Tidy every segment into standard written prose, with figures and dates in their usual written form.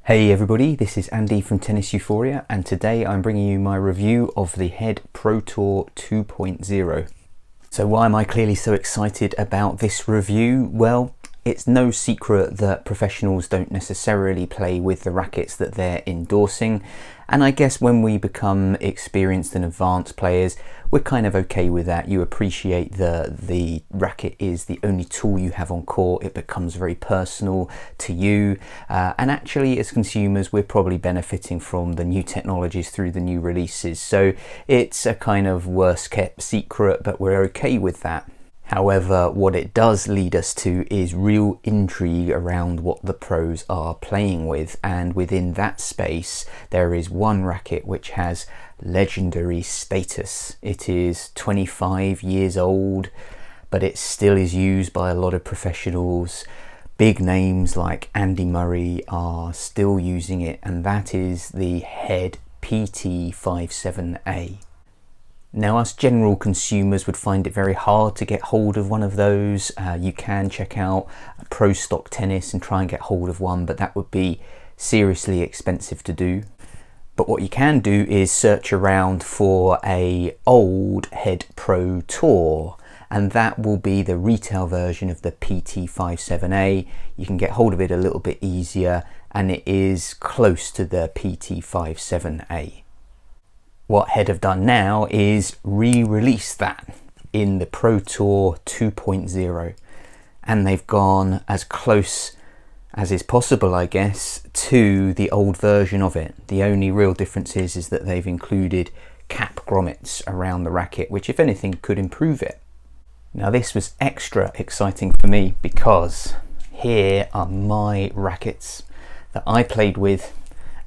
Hey everybody, this is Andy from Tennis Euphoria, and today I'm bringing you my review of the Head Pro Tour 2.0. So why am I clearly so excited about this review? Well, it's no secret that professionals don't necessarily play with the rackets that they're endorsing, and I guess when we become experienced and advanced players, we're kind of okay with that. You appreciate the racket is the only tool you have on court. It becomes very personal to you, and actually as consumers we're probably benefiting from the new technologies through the new releases, so it's a kind of worst kept secret, but we're okay with that. However, what it does lead us to is real intrigue around what the pros are playing with, and within that space there is one racket which has legendary status. It is 25 years old, but it still is used by a lot of professionals. Big names like Andy Murray are still using it, and that is the Head PT57a. Now, us general consumers would find it very hard to get hold of one of those. You can check out Pro Stock Tennis and try and get hold of one, but that would be seriously expensive to do. But what you can do is search around for a old Head Pro Tour, and that will be the retail version of the PT57a. You can get hold of it a little bit easier, and it is close to the PT57a. What Head have done now is re-release that in the Pro Tour 2.0, and they've gone as close as is possible, I guess, to the old version of it. The only real difference is that they've included cap grommets around the racket, which if anything could improve it. Now this was extra exciting for me because here are my rackets that I played with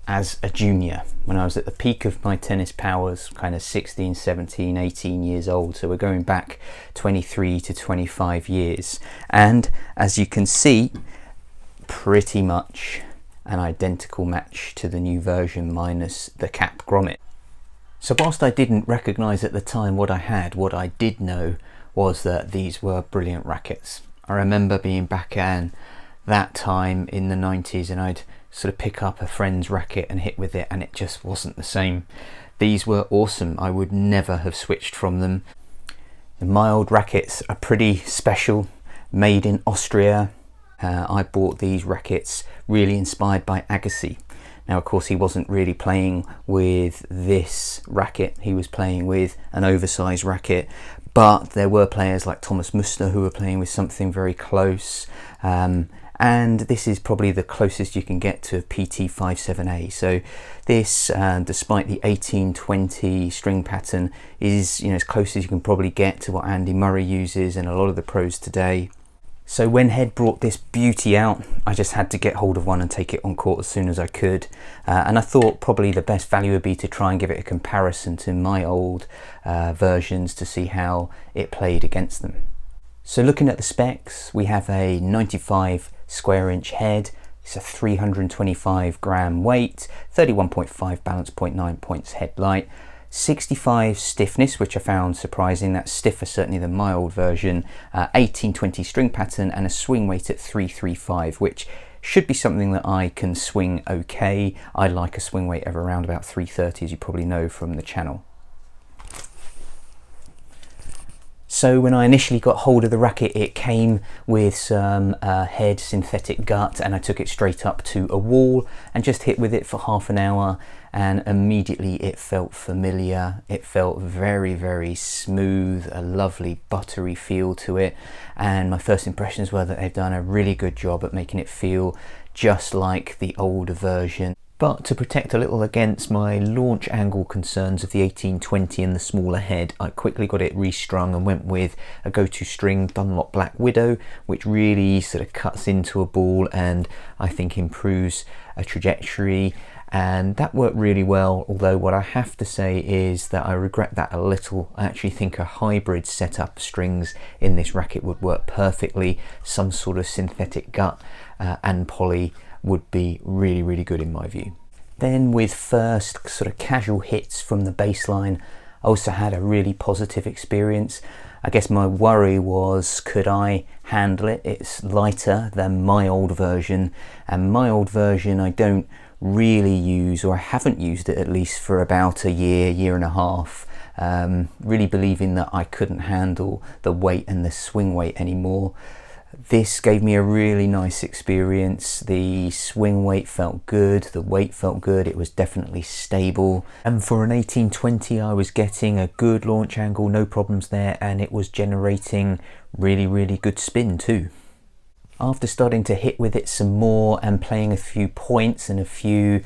as a junior when I was at the peak of my tennis powers, kind of 16, 17, 18 years old. So we're going back 23 to 25 years. And as you can see, pretty much an identical match to the new version minus the cap grommet. So whilst I didn't recognise at the time what I had, what I did know was that these were brilliant rackets. I remember being back in that time in the 90s and I'd sort of pick up a friend's racket and hit with it, and it just wasn't the same. These were awesome. I would never have switched from them. The mild rackets are pretty special, made in Austria. I bought these rackets really inspired by Agassi. Now of course he wasn't really playing with this racket, he was playing with an oversized racket, but there were players like Thomas Muster who were playing with something very close. And this is probably the closest you can get to a PT57a. So this, despite the 1820 string pattern, is as close as you can probably get to what Andy Murray uses and a lot of the pros today. So when Head brought this beauty out, I just had to get hold of one and take it on court as soon as I could. And I thought probably the best value would be to try and give it a comparison to my old versions to see how it played against them. So looking at the specs, we have a 95 square inch head. It's a 325 gram weight, 31.5 balance, 0.9 points headlight, 65 stiffness, which I found surprising. That's stiffer certainly than my old version, 1820 string pattern, and a swing weight at 335, which should be something that I can swing okay. I like a swing weight of around about 330, as you probably know from the channel. So when I initially got hold of the racket, it came with some Head synthetic gut, and I took it straight up to a wall and just hit with it for half an hour, and immediately it felt familiar. It felt very, very smooth, a lovely buttery feel to it, and my first impressions were that they've done a really good job at making it feel just like the older version. But to protect a little against my launch angle concerns of the 1820 and the smaller head, I quickly got it restrung and went with a go-to string Dunlop Black Widow, which really sort of cuts into a ball and I think improves a trajectory, and that worked really well. Although what I have to say is that I regret that a little. I actually think a hybrid setup of strings in this racket would work perfectly. Some sort of synthetic gut and poly would be really, really good in my view. Then with first sort of casual hits from the baseline, I also had a really positive experience. I guess my worry was, could I handle it? It's lighter than my old version, and my old version I don't really use, or I haven't used it at least for about a year and a half, really believing that I couldn't handle the weight and the swing weight anymore. This gave me a really nice experience. The swing weight felt good, the weight felt good, it was definitely stable. And for an 1820 I was getting a good launch angle, no problems there, and it was generating really good spin too. After starting to hit with it some more and playing a few points and a few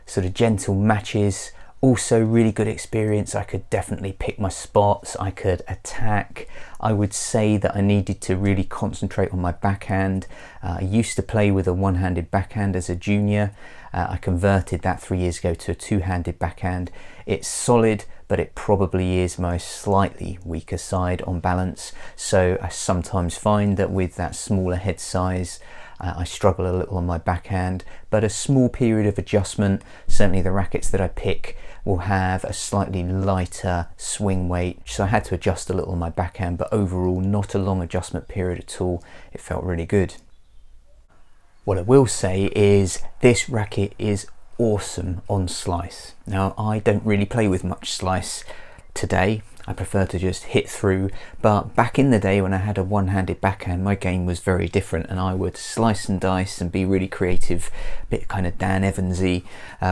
sort of gentle matches, also really good experience. I could definitely pick my spots, I could attack. I would say that I needed to really concentrate on my backhand. I used to play with a one-handed backhand as a junior. I converted that 3 years ago to a two-handed backhand. It's solid, but it probably is my slightly weaker side on balance. So I sometimes find that with that smaller head size, I struggle a little on my backhand, but a small period of adjustment, certainly the rackets that I pick will have a slightly lighter swing weight, so I had to adjust a little on my backhand, but overall not a long adjustment period at all. It felt really good. What I will say is this racket is awesome on slice. Now, I don't really play with much slice today. I prefer to just hit through, but back in the day when I had a one-handed backhand, my game was very different, and I would slice and dice and be really creative, a bit kind of Dan Evans-y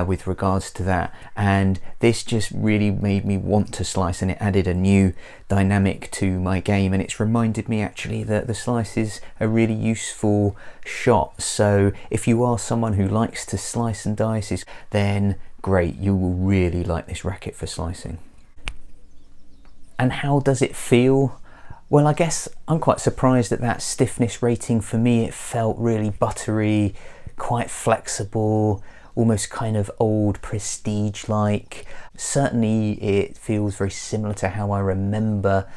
with regards to that. And this just really made me want to slice, and it added a new dynamic to my game, and it's reminded me actually that the slice is a really useful shot. So if you are someone who likes to slice and dice, then great, you will really like this racket for slicing. And how does it feel? Well, I guess I'm quite surprised at that stiffness rating. For me, it felt really buttery, quite flexible, almost kind of old Prestige-like. Certainly it feels very similar to how I remember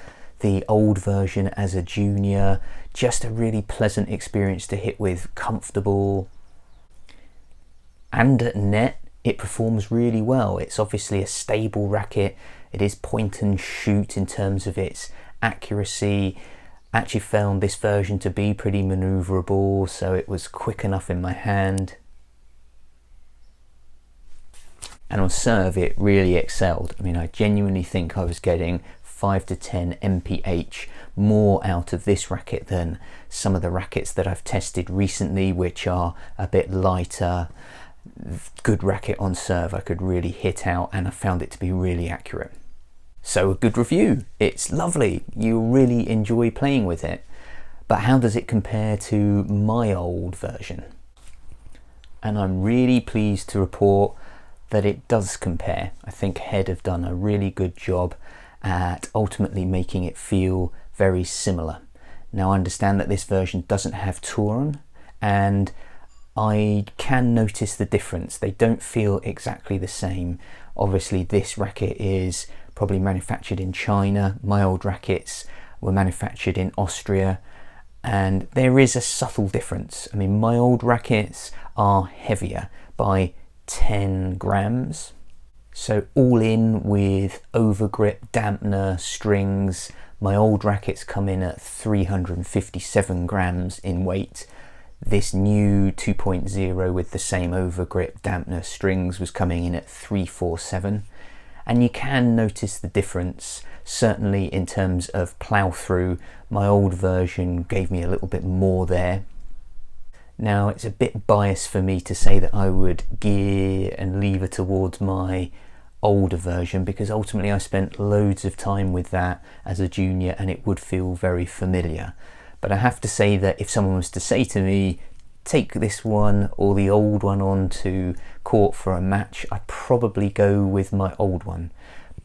the old version as a junior. Just a really pleasant experience to hit with, comfortable. And at net, it performs really well. It's obviously a stable racket. It is point and shoot in terms of its accuracy. Actually found this version to be pretty maneuverable, so it was quick enough in my hand. And on serve, it really excelled. I mean, I genuinely think I was getting 5 to 10 mph more out of this racket than some of the rackets that I've tested recently, which are a bit lighter. Good racket on serve, I could really hit out, and I found it to be really accurate. So a good review. It's lovely. You'll really enjoy playing with it. But how does it compare to my old version? And I'm really pleased to report that it does compare. I think Head have done a really good job at ultimately making it feel very similar. Now I understand that this version doesn't have Touron, and I can notice the difference. They don't feel exactly the same. Obviously this racket is probably manufactured in China. My old rackets were manufactured in Austria, and there is a subtle difference. I mean, my old rackets are heavier by 10 grams. So all in with overgrip, dampener, strings, my old rackets come in at 357 grams in weight. This new 2.0 with the same overgrip, dampener, strings was coming in at 347. And you can notice the difference, certainly in terms of plow through. My old version gave me a little bit more there. Now it's a bit biased for me to say that I would gear and lever towards my older version, because ultimately I spent loads of time with that as a junior and it would feel very familiar. But I have to say that if someone was to say to me, take this one or the old one on to court for a match, I'd probably go with my old one.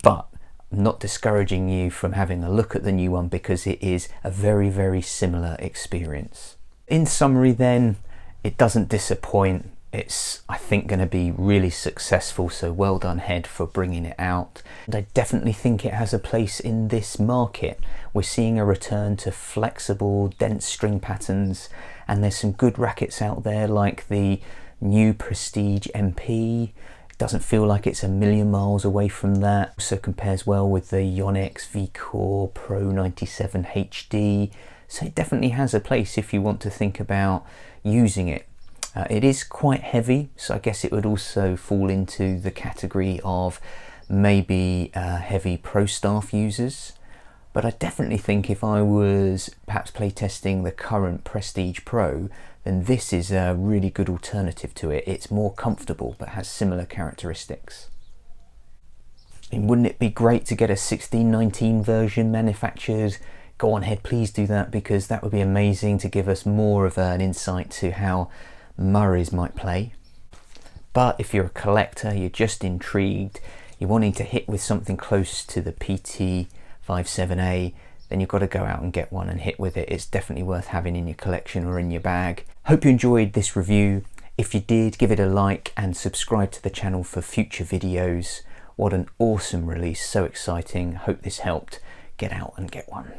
But I'm not discouraging you from having a look at the new one, because it is a very similar experience. In summary then, it doesn't disappoint. It's, I think, going to be really successful, so well done Head for bringing it out. And I definitely think it has a place in this market. We're seeing a return to flexible, dense string patterns, and there's some good rackets out there like the new Prestige MP. Doesn't feel like it's a million miles away from that. Also compares well with the Yonex V-Core Pro 97 HD. So it definitely has a place if you want to think about using it. It is quite heavy, so I guess it would also fall into the category of maybe heavy pro staff users. But I definitely think if I was perhaps playtesting the current Prestige Pro, then this is a really good alternative to it. It's more comfortable but has similar characteristics. And wouldn't it be great to get a 1619 version manufactured? Go on ahead, please do that, because that would be amazing to give us more of an insight to how Murrays might play. But if you're a collector, you're just intrigued, you're wanting to hit with something close to the PT57a, then you've got to go out and get one and hit with it. It's definitely worth having in your collection or in your bag. Hope you enjoyed this review. If you did, give it a like and subscribe to the channel for future videos. What an awesome release, so exciting. Hope this helped. Get out and get one.